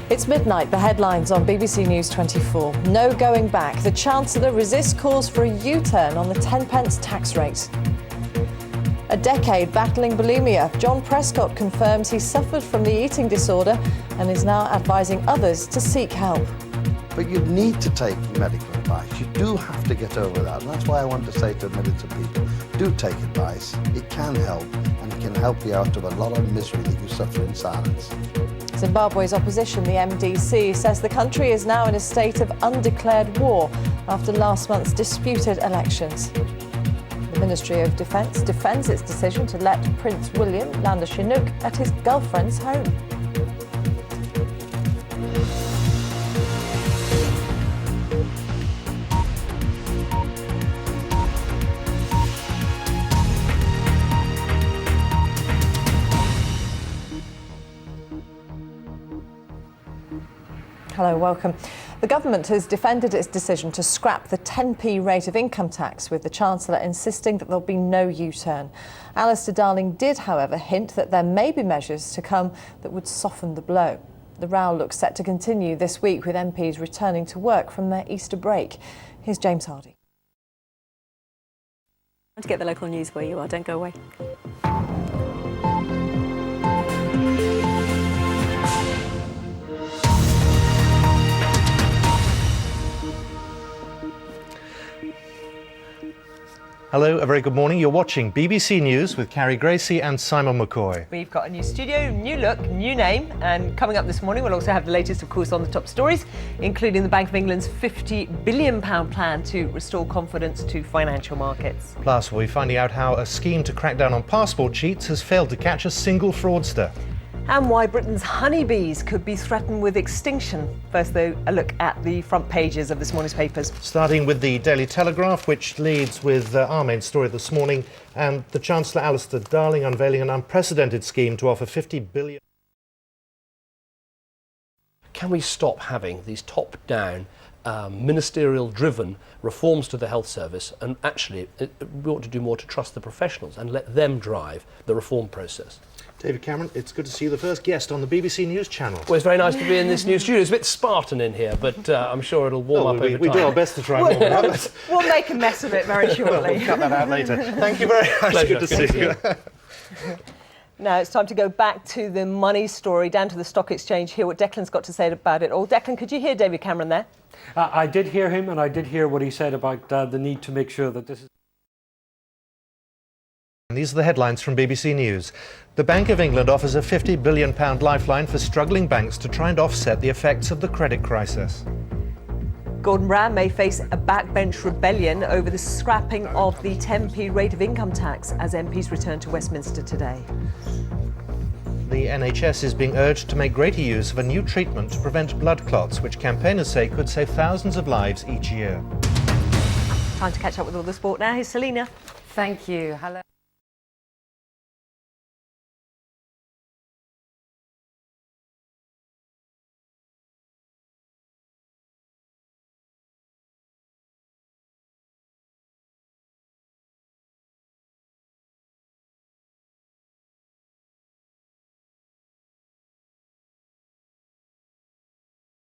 It's midnight, the headlines on BBC News 24. No going back. The Chancellor resists calls for a U-turn on the 10p tax rate. A decade battling bulimia. John Prescott confirms he suffered from the eating disorder and is now advising others to seek help. But you need to take medical advice. You do have to get over that. And that's why I want to say to millions of people, do take advice. It can help, and it can help you out of a lot of misery that you suffer in silence. Zimbabwe's opposition, the MDC, says the country is now in a state of undeclared war after last month's disputed elections. The Ministry of Defence defends its decision to let Prince William land a Chinook at his girlfriend's home. Hello, welcome. The government has defended its decision to scrap the 10p rate of income tax, with the Chancellor insisting that there'll be no U-turn. Alistair Darling did, however, hint that there may be measures to come that would soften the blow. The row looks set to continue this week, with MPs returning to work from their Easter break. Here's James Hardy. To get the local news where you are, don't go away. Hello, a very good morning. You're watching BBC News with Carrie Gracie and Simon McCoy. We've got a new studio, new look, new name, and coming up this morning we'll also have the latest, of course, on the top stories, including the Bank of England's £50 billion plan to restore confidence to financial markets. Plus, we'll be finding out how a scheme to crack down on passport cheats has failed to catch a single fraudster. And why Britain's honeybees could be threatened with extinction. First, though, a look at the front pages of this morning's papers. Starting with the Daily Telegraph, which leads with our main story this morning, and the Chancellor Alistair Darling unveiling an unprecedented scheme to offer £50 billion. Can we stop having these top-down, ministerial-driven reforms to the health service, and actually we ought to do more to trust the professionals and let them drive the reform process? David Cameron, it's good to see you, the first guest on the BBC News channel. Well, it's very nice to be in this new studio. It's a bit Spartan in here, but I'm sure it'll warm up over time. We do our best to try and warm it up. We'll make a mess of it very shortly. We'll cut that out later. Thank you very much. Pleasure. Good to see you. Now it's time to go back to the money story, down to the stock exchange, hear what Declan's got to say about it all. Declan, could you hear David Cameron there? I did hear him, and I did hear what he said about the need to make sure that this is... These are the headlines from BBC News. The Bank of England offers a £50 billion lifeline for struggling banks to try and offset the effects of the credit crisis. Gordon Brown may face a backbench rebellion over the scrapping of the 10p rate of income tax as MPs return to Westminster today. The NHS is being urged to make greater use of a new treatment to prevent blood clots, which campaigners say could save thousands of lives each year. Time to catch up with all the sport now. Here's Selina. Thank you. Hello.